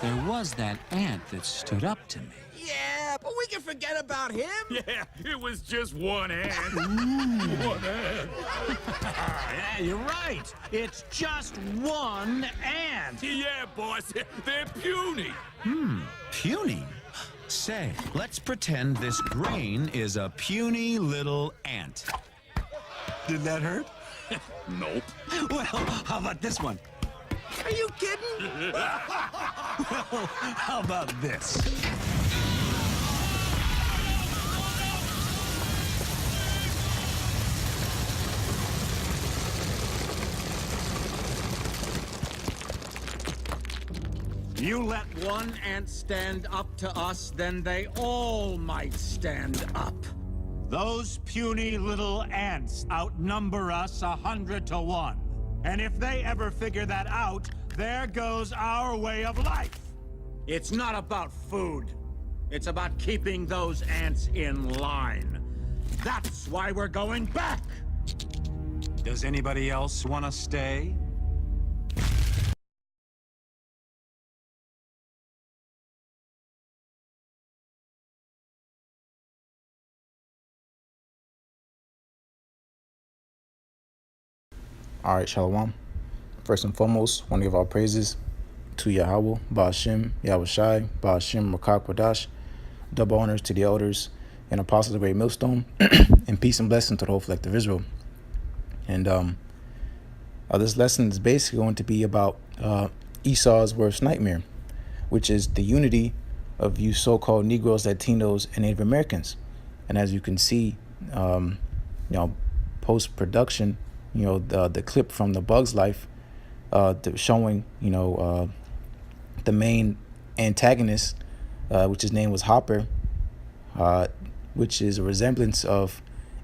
There was that ant that stood up to me. Yeah, but we can forget about him. Yeah, it was just one ant. One ant. Yeah, you're right. It's just one ant. Yeah, boss, they're puny. Puny? Say, let's pretend this grain is a puny little ant. Did that hurt? Nope. Well, how about this one? Are you kidding? How about this? You let one ant stand up to us, then they all might stand up. Those puny little ants outnumber us 100 to 1. And if they ever figure that out, there goes our way of life. It's not about food. It's about keeping those ants in line. That's why we're going back. Does anybody else want to stay? Alright, Shalom. First and foremost, want to give our praises to Yahweh, Ba'ashem, Yahushai, Ba'ashem, Rakak Wadash. Double honors to the elders and apostles of the Great Millstone, and peace and blessing to the whole collective Israel. And this lesson is basically going to be about Esau's worst nightmare, which is the unity of you so-called Negroes, Latinos, and Native Americans. And as you can see, post-production, the clip from The Bug's Life, showing, the main antagonist, which his name was Hopper, which is a resemblance of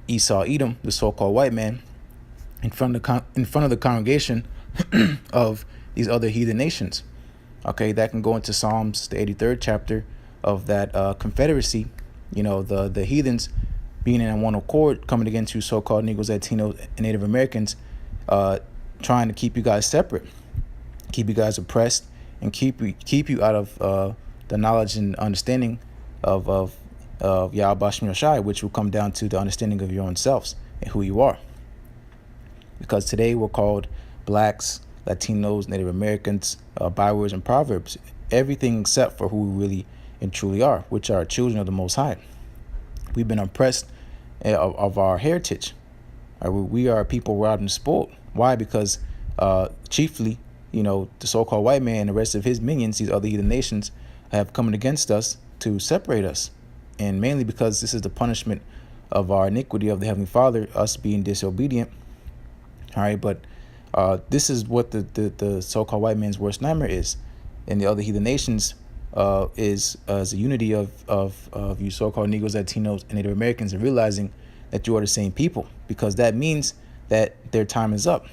Esau Edom, the so-called white man, in front of the congregation of these other heathen nations. Okay, that can go into Psalms, the 83rd chapter of that confederacy. The heathens being in one accord, coming against you so-called Negroes, Latinos, and Native Americans, trying to keep you guys separate, keep you guys oppressed, and keep you out of the knowledge and understanding of Yahweh Bashim Yoshai, which will come down to the understanding of your own selves and who you are. Because today we're called blacks, Latinos, Native Americans, bywords and proverbs, everything except for who we really and truly are, which are children of the Most High. We've been oppressed of our heritage. We are people robbed and spoiled. Why? Because chiefly, the so-called white man and the rest of his minions, these other heathen nations, have come against us to separate us. And mainly because this is the punishment of our iniquity of the Heavenly Father, us being disobedient. All right, but this is what the so-called white man's worst nightmare is. And the other heathen nations is a unity of you so-called Negroes, Latinos, and Native Americans, and realizing that you are the same people, because that means that their time is up.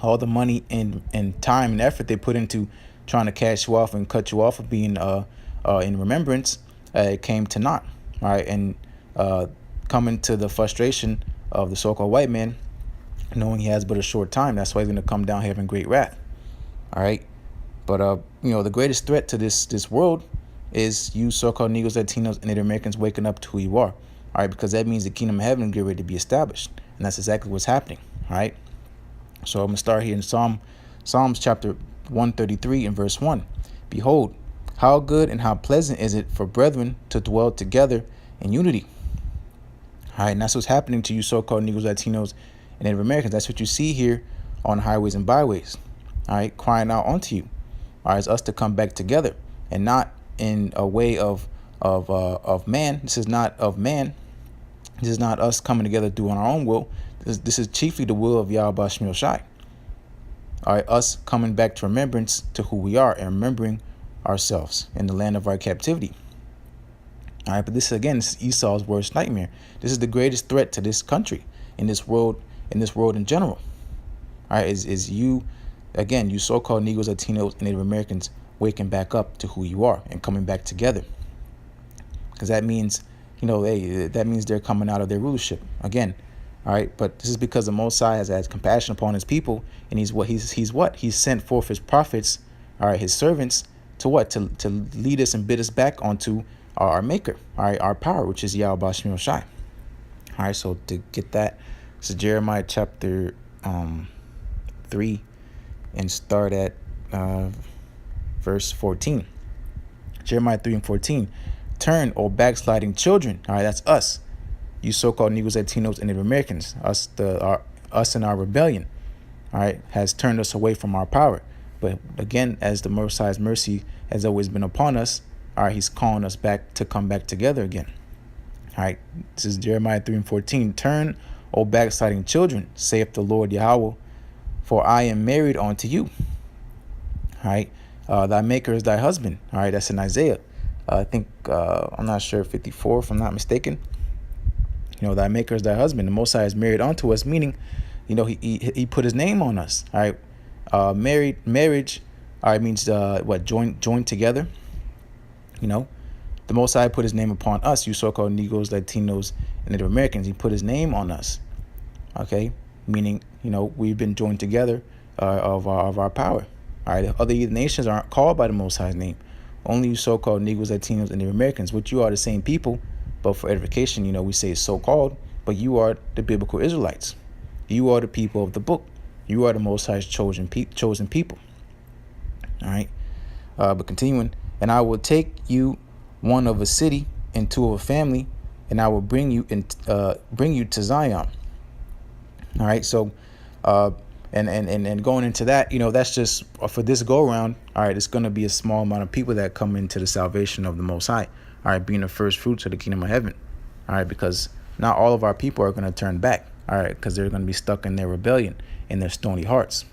All the money and time and effort they put into trying to cash you off and cut you off of being in remembrance, it came to naught. All right, and coming to the frustration of the so-called white man, knowing he has but a short time, that's why he's going to come down having great wrath. All right. But, the greatest threat to this world is you so-called Negroes, Latinos, and Native Americans waking up to who you are. All right, because that means the kingdom of heaven is getting ready to be established. And that's exactly what's happening. All right. So I'm going to start here in Psalms chapter 133 and verse 1. Behold, how good and how pleasant is it for brethren to dwell together in unity. All right, and that's what's happening to you so-called Negroes, Latinos, and Native Americans. That's what you see here on highways and byways. All right, crying out unto you. All right, it's us to come back together, and not in a way of man. This is not of man. This is not us coming together doing our own will. This is chiefly the will of Yahweh Bashim Yoshai. All right, us coming back to remembrance to who we are and remembering ourselves in the land of our captivity. All right, but this is Esau's worst nightmare. This is the greatest threat to this country, in this world in general. All right, is you. Again, you so-called Negroes, Latinos, and Native Americans waking back up to who you are and coming back together. Because that means, that means they're coming out of their rulership again. All right, but this is because the Most High has had compassion upon his people, and he's sent forth his prophets, all right, his servants, to what? To lead us and bid us back onto our maker, all right, our power, which is Yahweh Bashmi Shai. All right, so to get that, this is Jeremiah chapter 3, and start at verse 14. Jeremiah 3 and 14. Turn, O backsliding children. All right, that's us. You so-called Negroes, Latinos, and Native Americans. Us and our rebellion, all right, has turned us away from our power. But again, as the Most High's mercy has always been upon us, all right, he's calling us back to come back together again. All right, this is Jeremiah 3 and 14. Turn, O backsliding children, saith the Lord Yahweh, for I am married unto you. All right, thy maker is thy husband. All right, that's in Isaiah. I think, I'm not sure, 54, if I'm not mistaken. You know, thy maker is thy husband. The Most High is married unto us, meaning, you know, he put his name on us. All right, marriage, all right, means what? Joined together. You know, the Most High put his name upon us, you so-called Negroes, Latinos, and Native Americans. He put his name on us. Okay, meaning, you know, we've been joined together of our power. All right, other nations aren't called by the Most High's name. Only you so-called Negroes, Latinos, and Native Americans, which you are the same people, but for edification, you know, we say so-called, but you are the biblical Israelites. You are the people of the book. You are the Most High's chosen people. All right, but continuing, and I will take you one of a city and two of a family, and I will bring you to Zion. All right, so and going into that, you know, that's just for this go around. All right, it's going to be a small amount of people that come into the salvation of the Most High. All right, being the first fruits of the kingdom of heaven. All right, because not all of our people are going to turn back. All right, because they're going to be stuck in their rebellion, in their stony hearts.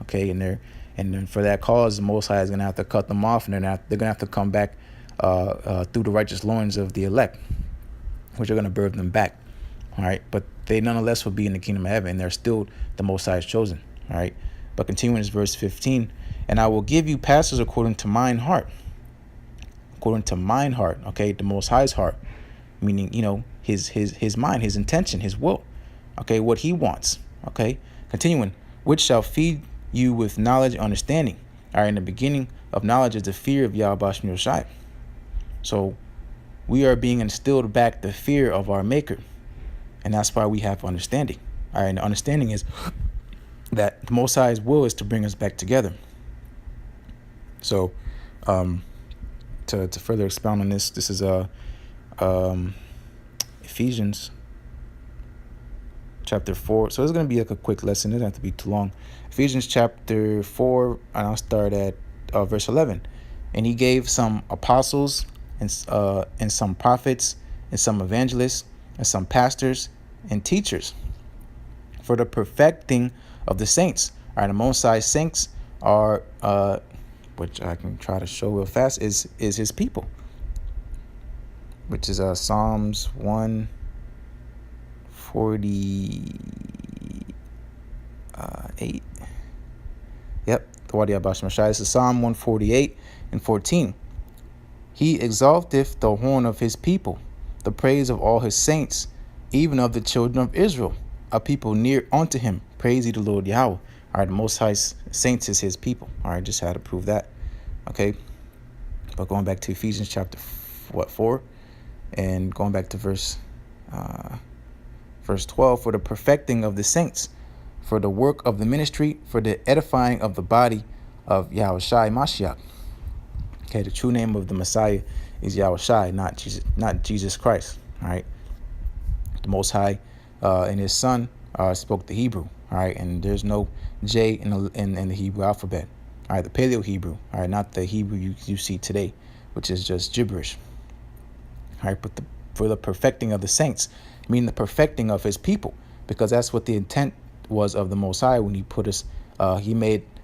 Okay, and then for that cause, the Most High is going to have to cut them off, and they're going to have to come back through the righteous loins of the elect, which are going to birth them back. All right, but they nonetheless will be in the kingdom of heaven, and they're still the Most High's chosen. All right, but continuing is verse 15, and I will give you pastors according to mine heart. According to mine heart, okay, the Most High's heart, meaning, you know, his mind, his intention, his will, okay, what he wants. Okay, continuing, which shall feed you with knowledge and understanding. All right, in the beginning of knowledge is the fear of Yahweh Bashmi Shai. So we are being instilled back the fear of our maker, and that's why we have understanding. All right, and the understanding is that the Most High's will is to bring us back together. So to further expound on this, this is Ephesians chapter 4. So it's going to be like a quick lesson. It doesn't have to be too long. Ephesians chapter 4, and I'll start at verse 11. And he gave some apostles and some prophets and some evangelists and some pastors and teachers for the perfecting of the saints. All right, the Most High saints are, which I can try to show real fast, is his people, which is Psalms 148. Yep, the Wadi Abash Mashai. This is Psalm 148 and 14. He exalteth the horn of his people, the praise of all his saints, even of the children of Israel, a people near unto him. Praise ye the Lord Yahweh. All right, the Most High saints is his people. All right, just had to prove that. Okay, but going back to Ephesians chapter 4, and going back to verse 12, for the perfecting of the saints, for the work of the ministry, for the edifying of the body of Yahushai Mashiach. Okay, the true name of the Messiah is Yahushai, not Jesus Christ. All right, the Most High and his Son spoke the Hebrew. All right, and there's no J in the Hebrew alphabet. All right, the Paleo Hebrew. All right, not the Hebrew you see today, which is just gibberish. All right, but for the perfecting of the saints, meaning the perfecting of his people, because that's what the intent was of the Most High when he put us.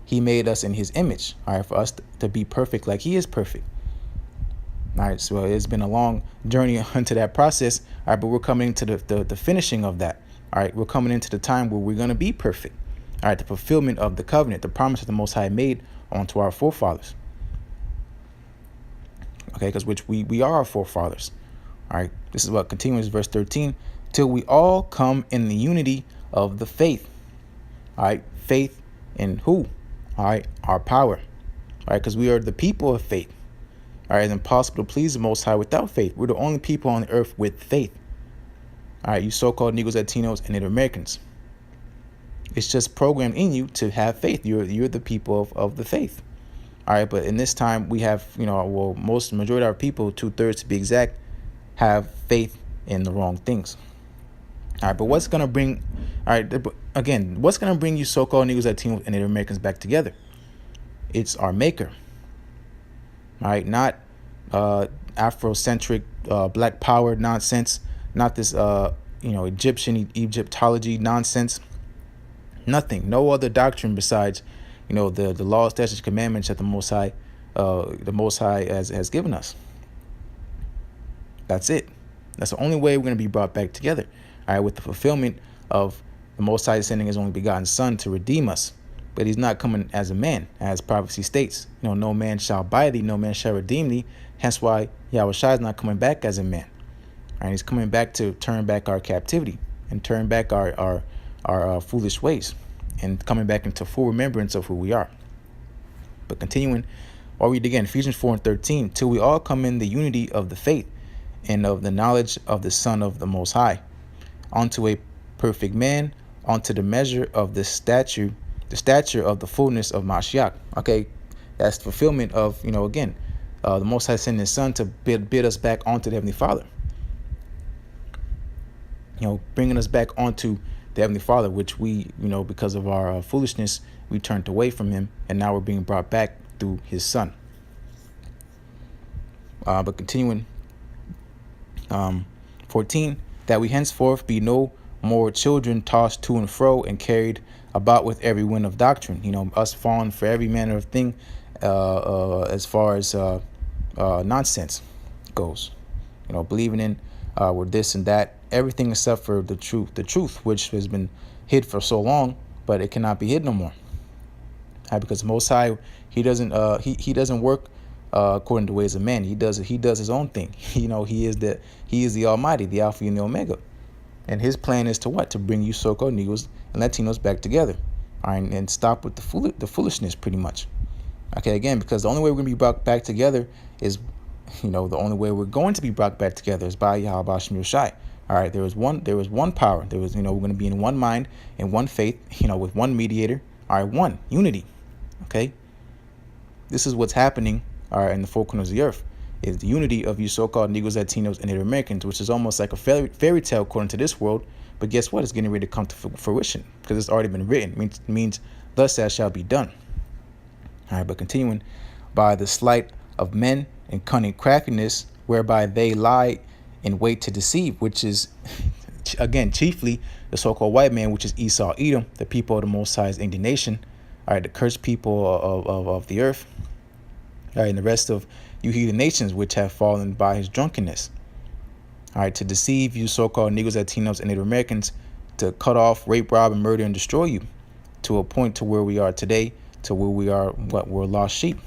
He made us in his image. All right, for us to be perfect like he is perfect. All right, so it's been a long journey into that process. All right, but we're coming into the finishing of that. All right, we're coming into the time where we're going to be perfect. All right, the fulfillment of the covenant, the promise that the Most High made unto our forefathers. Okay, because which we are our forefathers. All right, this is what continues verse 13, till we all come in the unity of the faith. All right, faith in who? All right, our power. All right, because we are the people of faith. All right, it's impossible to please the Most High without faith. We're the only people on the earth with faith. All right, you so-called Negros, Latinos, and Native Americans. It's just programmed in you to have faith. You're the people of the faith. All right, but in this time we have, majority of our people, 2/3 to be exact, have faith in the wrong things. All right, but what's gonna bring you so-called Negros, Latinos, and Native Americans back together? It's our Maker. All right, not Afrocentric Black Power nonsense, not this Egyptology nonsense. Nothing, no other doctrine besides, the laws, statutes, commandments that the Most High has given us. That's it. That's the only way we're going to be brought back together. All right, with the fulfillment of the Most High sending His only begotten Son to redeem us. But He's not coming as a man, as prophecy states. No man shall buy thee, no man shall redeem thee. Hence why Yahushua is not coming back as a man. All right, He's coming back to turn back our captivity and turn back our foolish ways, and coming back into full remembrance of who we are. But continuing, I'll read again, Ephesians 4:13, till we all come in the unity of the faith and of the knowledge of the Son of the Most High, unto a perfect man, unto the measure of the stature of the fullness of Mashiach. Okay, that's the fulfillment of, the Most High sending His Son to bid us back onto the Heavenly Father. Bringing us back onto the Heavenly Father, which we, because of our foolishness, we turned away from Him, and now we're being brought back through His Son. But continuing, 14, that we henceforth be no more children tossed to and fro and carried about with every wind of doctrine. Us falling for every manner of thing as far as nonsense goes. Believing in with this and that, everything except for the truth which has been hid for so long, but it cannot be hid no more. Because the Most High, He doesn't work according to the ways of man. He does His own thing. He is the Almighty, the Alpha and the Omega, and His plan is to what? To bring you so-called Negros and Latinos back together, all right, and stop with the foolishness, pretty much. Okay, again, because the only way we're gonna be brought back together is, the only way we're going to be brought back together is by Yahweh Bashem Yoshai. All right, there was one power. There was, we're going to be in one mind and one faith, with one mediator. All right, one unity. Okay, this is what's happening. All right, in the four corners of the earth is the unity of you so-called Negros, Latinos, and Native Americans, which is almost like a fairy tale according to this world. But guess what? It's getting ready to come to fruition because it's already been written. It means thus as shall be done. All right, but continuing, by the sleight of men and cunning craftiness, whereby they lie in wait to deceive, which is, again, chiefly the so-called white man, which is Esau, Edom, the people of the Most High's indignation, all right, the cursed people of the earth, all right, and the rest of you heathen nations which have fallen by his drunkenness, all right, to deceive you so-called Negros, Latinos, and Native Americans, to cut off, rape, rob, and murder and destroy you to a point to where we are today, to where we are, we're lost sheep.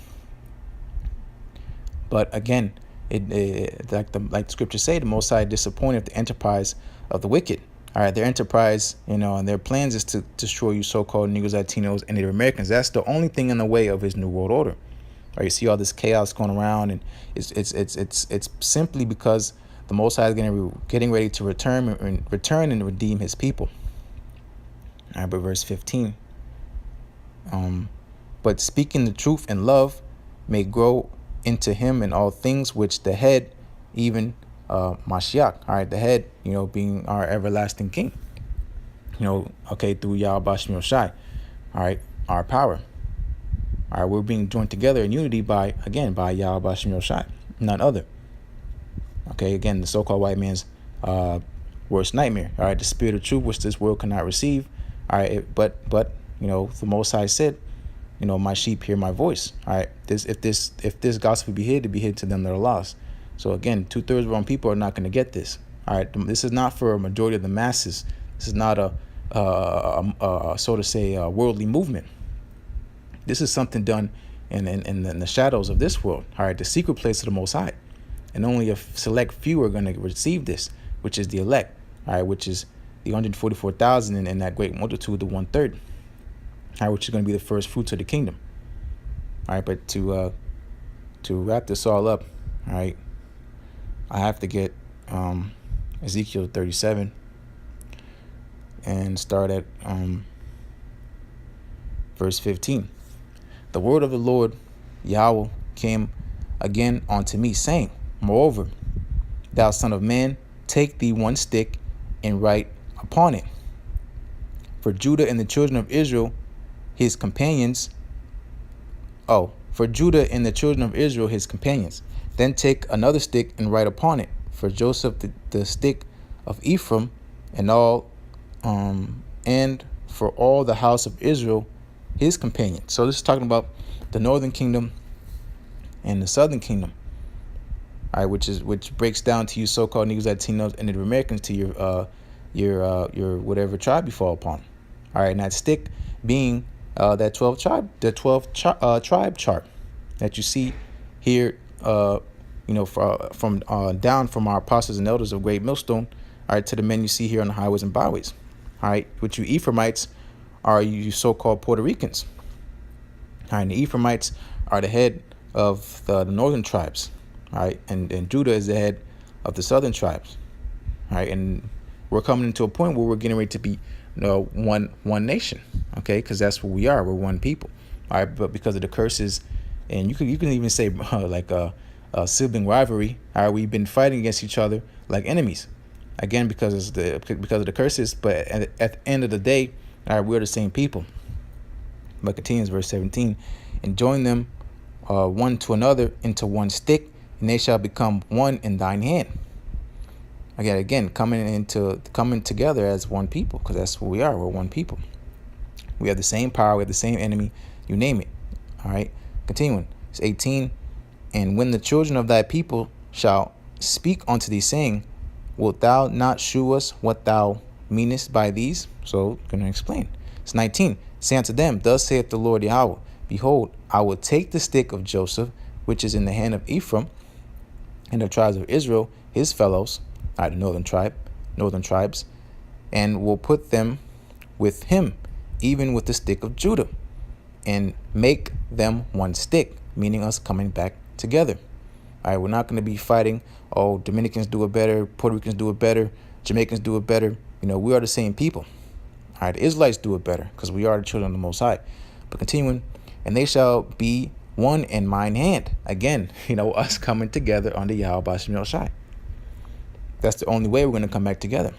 But again, like the scriptures say, the Most High disappointed the enterprise of the wicked. All right, their enterprise, and their plans is to destroy you so-called Negros, Latinos, and Native Americans. That's the only thing in the way of His New World Order. All right, you see all this chaos going around, and it's simply because the Most High is getting ready to return and redeem His people. All right, but verse 15. But speaking the truth in love may grow into Him in all things, which the head, even Mashiach, all right, the head, being our everlasting King, okay, through Yahweh Bashem Yoshai, all right, our power. All right, we're being joined together in unity by Yahweh Bashem Yoshai, none other. Okay, again, the so-called white man's worst nightmare. All right, the spirit of truth, which this world cannot receive. All right, but the Most High said, my sheep hear my voice. All right, if this gospel be hid, to be hid to them that are lost. So again, 2/3 of our own people are not going to get this. All right, this is not for a majority of the masses. This is not a so to say a worldly movement. This is something done in the shadows of this world. All right, the secret place of the Most High, and only a select few are going to receive this, which is the elect. All right, which is the 144,000 and that great multitude, the 1/3. All right, which is going to be the first fruits of the kingdom. All right, but to wrap this all up, all right, I have to get Ezekiel 37 and start at verse 15. The word of the Lord Yahweh came again unto me, saying, Moreover, thou son of man, take thee one stick and write upon it, for Judah and the children of Israel, his companions. For Judah and the children of Israel, his companions. Then take another stick and write upon it, for Joseph the stick of Ephraim, and for all the house of Israel, his companions. So this is talking about the northern kingdom and the southern kingdom. All right, which breaks down to you so-called Negroes, Latinos, and Native Americans, to your whatever tribe you fall upon. All right, and that stick being that 12 tribe chart that you see here, from down from our apostles and elders of Great Millstone, all right, to the men you see here on the highways and byways. All right, which you Ephraimites are you so-called Puerto Ricans. All right, and the Ephraimites are the head of the northern tribes. All right, and Judah is the head of the southern tribes. All right, and we're coming into a point where we're getting ready to be one nation. Okay, because that's what we are. We're one people. All right, but because of the curses, and you can even say like a sibling rivalry. All right, we've been fighting against each other like enemies. Again, because of the curses. But at the end of the day, all right, we're the same people. But continues verse 17, and join them one to another into one stick, and they shall become one in thine hand. Again, coming together as one people, because that's what we are. We're one people. We have the same power. We have the same enemy. You name it. All right. Continuing. It's 18. And when the children of thy people shall speak unto thee, saying, Wilt thou not shew us what thou meanest by these? So, going to explain. It's 19. Say unto them, Thus saith the Lord Yahweh, Behold, I will take the stick of Joseph, which is in the hand of Ephraim, and the tribes of Israel, his fellows, all right, the northern tribes, and will put them with him, even with the stick of Judah, and make them one stick, meaning us coming back together. All right, we're not going to be fighting, oh, Dominicans do it better, Puerto Ricans do it better, Jamaicans do it better. We are the same people. All right, the Israelites do it better because we are the children of the Most High. But continuing, and they shall be one in mine hand. Again, us coming together under Yahweh Bashim El Shai. That's the only way we're going to come back together.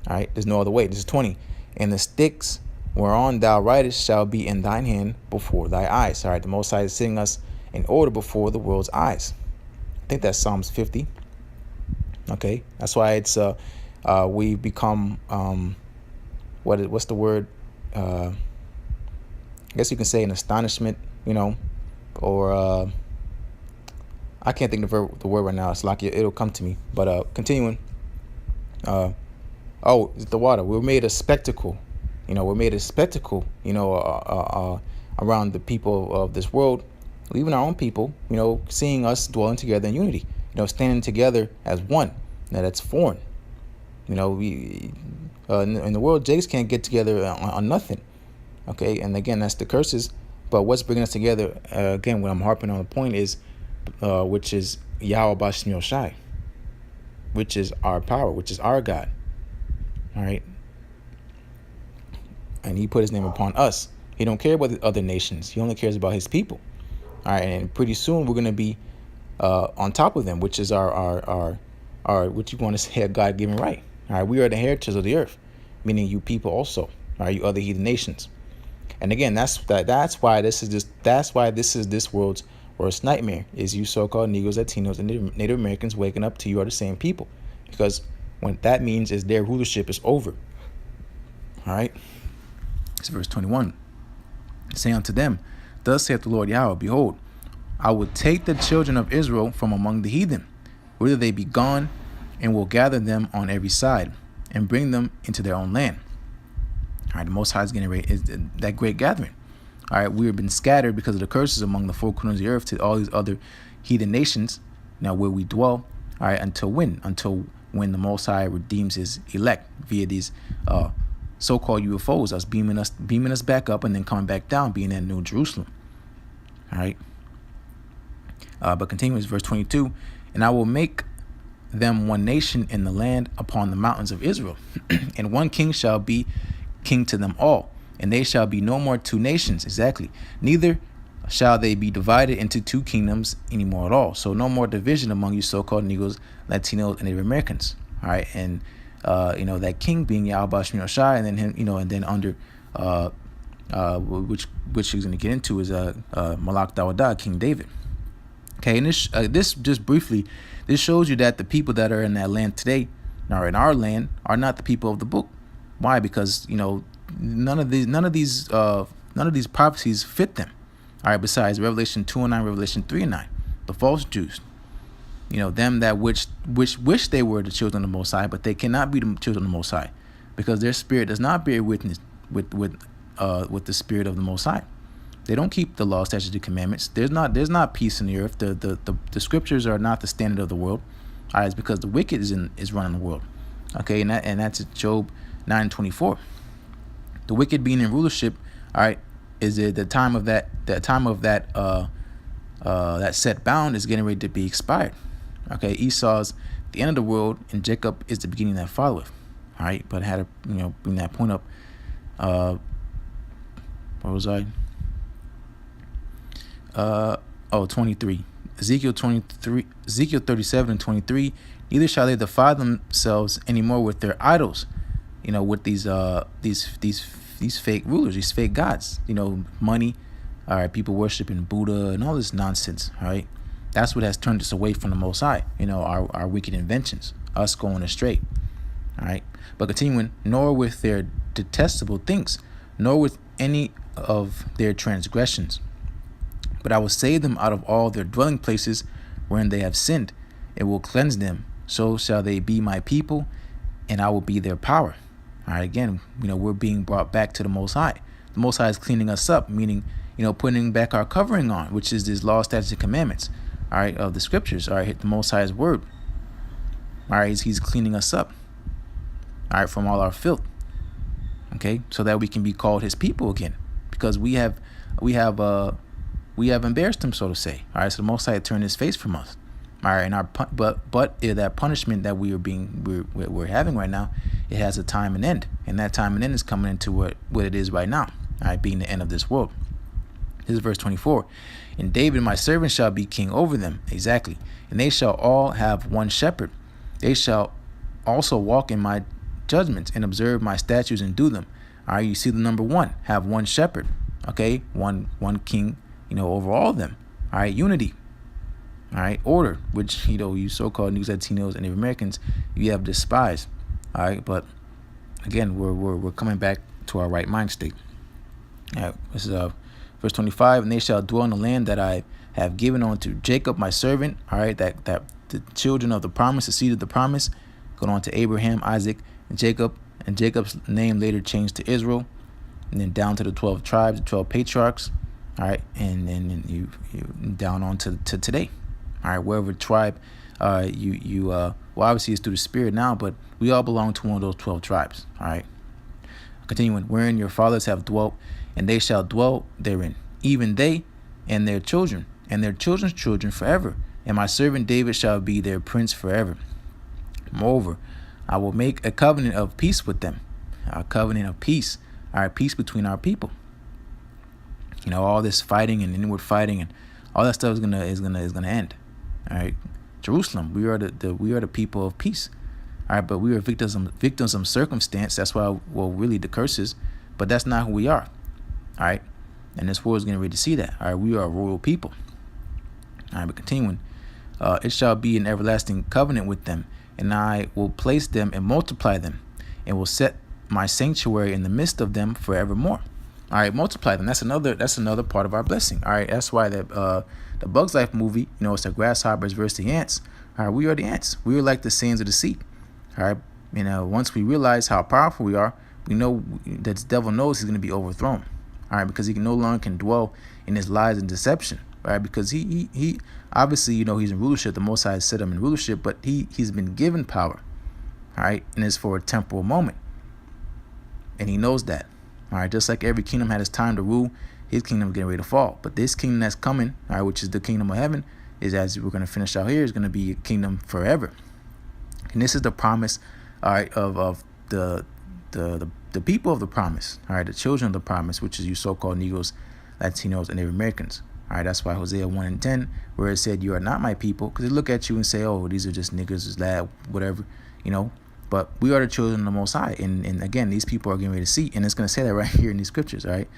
All right, there's no other way. This is 20. And the sticks whereon thou writest shall be in thine hand before thy eyes. All right, the Most High is setting us in order before the world's eyes. I think that's Psalms 50. Okay, that's why it's we become what's the word? I guess you can say an astonishment, or I can't think of the word right now. It's like it'll come to me. But continuing. It's the water. We're made a spectacle. We're made a spectacle. Around the people of this world, even our own people. Seeing us dwelling together in unity. Standing together as one. Now that's foreign. We in the world, Jakes can't get together on nothing. Okay, and again, that's the curses. But what's bringing us together, again, when I'm harping on the point is, which is Yahweh Bashim El Shai, which is our power, which is our God. All right, and He put His name upon us. He don't care about the other nations. He only cares about His people. All right, and pretty soon we're going to be on top of them, which is our what you want to say, a God-given right. All right, we are the heritage of the earth, meaning you people also. All right, you other heathen nations. And again, that's why this is this world's worst nightmare, is you so-called Negroes, Latinos, and Native Americans waking up to you are the same people, because what that means is their rulership is over. All right, it's verse 21. Say unto them, Thus saith the Lord Yahweh, Behold, I will take the children of Israel from among the heathen, whither they be gone, and will gather them on every side, and bring them into their own land. All right, the Most High is getting ready, is that great gathering. All right, we have been scattered because of the curses among the four corners of the earth to all these other heathen nations, now where we dwell. All right, until when? Until when the Most High redeems His elect via these so-called UFOs, us beaming us back up and then coming back down, being at New Jerusalem. All right. But continues verse 22, and I will make them one nation in the land upon the mountains of Israel, and one king shall be king to them all, and they shall be no more two nations. Exactly. Neither shall they be divided into two kingdoms anymore at all. So no more division among you so-called Negroes, Latinos, and Native Americans. All right. And that king being Yahweh Shemini Shai, and then him, and then under which he's going to get into is Malak Dawadah, King David. Okay, and this just briefly, this shows you that the people that are in that land today, or in our land, are not the people of the book. Why? Because none of these prophecies fit them. All right, besides Revelation 2:9, Revelation 3:9, the false Jews, them that wish they were the children of the Most High, but they cannot be the children of the Most High, because their spirit does not bear witness with the spirit of the Most High. They don't keep the law, statutes, and commandments. There's not peace in the earth. The scriptures are not the standard of the world. All right, it's because the wicked is running the world. Okay, and that's Job 9:24. The wicked being in rulership, all right, is the time of that set bound is getting ready to be expired. Okay, Esau's the end of the world, and Jacob is the beginning that followeth. All right, but I had to bring that point up. Where was I? 23. Ezekiel 37:23. Neither shall they defile themselves anymore with their idols, with these fake rulers, these fake gods, money. All right, people worshiping Buddha and all this nonsense. All right, that's what has turned us away from the Most High. Our wicked inventions, us going astray. All right, but continuing, nor with their detestable things, nor with any of their transgressions. But I will save them out of all their dwelling places wherein they have sinned, and will cleanse them. So shall they be my people, and I will be their power. All right, again, we're being brought back to the Most High. The Most High is cleaning us up, meaning, putting back our covering on, which is this law, statutes, and commandments, all right, of the scriptures. All right, the Most High's word. All right, he's cleaning us up, all right, from all our filth. Okay, so that we can be called his people again, because we have embarrassed him, so to say. All right, so the Most High turned his face from us. All right, and that punishment that we're having right now, it has a time and end, and that time and end is coming into what it is right now. All right, being the end of this world. This is verse 24. And David, my servant, shall be king over them. Exactly. And they shall all have one shepherd. They shall also walk in my judgments and observe my statutes and do them. All right, you see the number one, have one shepherd. Okay, one king, over all of them. All right, unity. All right, order, which you so-called Negroes, Latinos, and Native Americans, you have despised. All right, but again, we're coming back to our right mind state. All right, this is verse 25. And they shall dwell in the land that I have given unto Jacob my servant. All right, that the children of the promise, the seed of the promise, going on to Abraham, Isaac, and Jacob. And Jacob's name later changed to Israel, and then down to the 12 tribes, the 12 patriarchs. All right, and then you down on to today. All right, wherever tribe well, obviously it's through the spirit now, but we all belong to one of those 12 tribes. All right, continuing, wherein your fathers have dwelt, and they shall dwell therein, even they and their children and their children's children forever, and my servant David shall be their prince forever. Moreover, I will make a covenant of peace with them, a covenant of peace. All right, peace between our people. All this fighting and inward fighting and all that stuff is gonna end. All right, Jerusalem, we are the people of peace. All right, but we are victims of circumstance. That's why, really the curses, but that's not who we are. All right, and this world is getting ready to see that. All right, we are a royal people. All right, but continuing, it shall be an everlasting covenant with them, and I will place them and multiply them, and will set my sanctuary in the midst of them forevermore. All right, multiply them. That's another part of our blessing. All right, that's why the Bugs Life movie, it's the grasshoppers versus the ants. All right, we are the ants. We are like the sands of the sea. All right, once we realize how powerful we are, we know that the devil knows he's going to be overthrown. All right, because he no longer can dwell in his lies and deception. All right, because he obviously, he's in rulership. The Most High has set him in rulership, but he's been given power. All right, and it's for a temporal moment, and he knows that. All right, just like every kingdom had its time to rule, his kingdom is getting ready to fall. But this kingdom that's coming, all right, which is the kingdom of heaven, is, as we're going to finish out here, is going to be a kingdom forever. And this is the promise, all right, of the people of the promise, all right, the children of the promise, which is you so-called Negroes, Latinos, and Native Americans. All right, that's why Hosea 1:10, where it said, "You are not my people," because they look at you and say, "Oh, these are just niggas, is lad, whatever," you know. But we are the children of the Most High, and again, these people are getting ready to see, and it's going to say that right here in these scriptures, all right.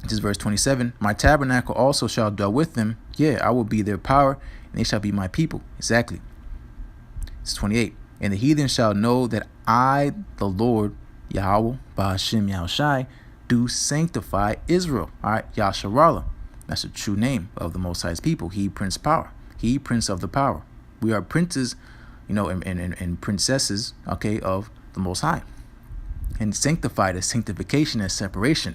This is verse 27. "My tabernacle also shall dwell with them. Yeah, I will be their power, and they shall be my people." Exactly. It's 28. "And the heathen shall know that I, the Lord, Yahweh, Ba'ashem Yahushai, do sanctify Israel." All right, Yasharallah. That's the true name of the Most High's people. He, Prince Power. He, Prince of the Power. We are princes, you know, and princesses, okay, of the Most High. And sanctified is sanctification and separation.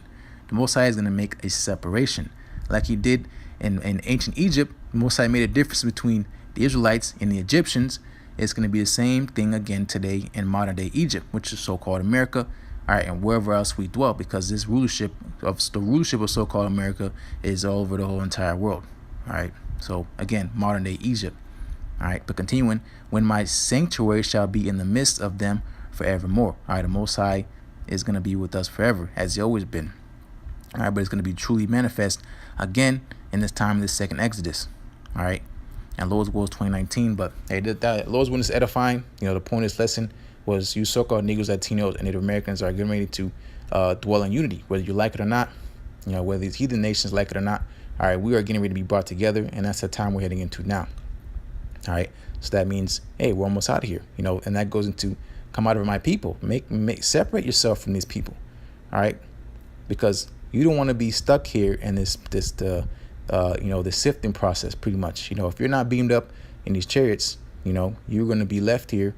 The Most High is going to make a separation. Like he did in ancient Egypt, the Most High made a difference between the Israelites and the Egyptians. It's going to be the same thing again today in modern day Egypt, which is so-called America, all right, and wherever else we dwell, because this rulership of so-called America is all over the whole entire world. All right. So again, modern day Egypt. All right. But continuing, "When my sanctuary shall be in the midst of them forevermore." All right. The Most High is going to be with us forever, as he always been. All right. But it's going to be truly manifest again in this time of the second Exodus. All right. And Lord's Will is 2019. But hey, that Lord's Will is edifying. You know, the point of this lesson was you so-called Negroes, Latinos, and Native Americans are getting ready to dwell in unity, whether you like it or not. You know, whether these heathen nations like it or not. All right, we are getting ready to be brought together, and that's the time we're heading into now. All right, so that means, hey, we're almost out of here. You know, and that goes into come out of my people, separate yourself from these people. All right, because you don't want to be stuck here in this the sifting process, pretty much. You know, if you're not beamed up in these chariots, you know, you're going to be left here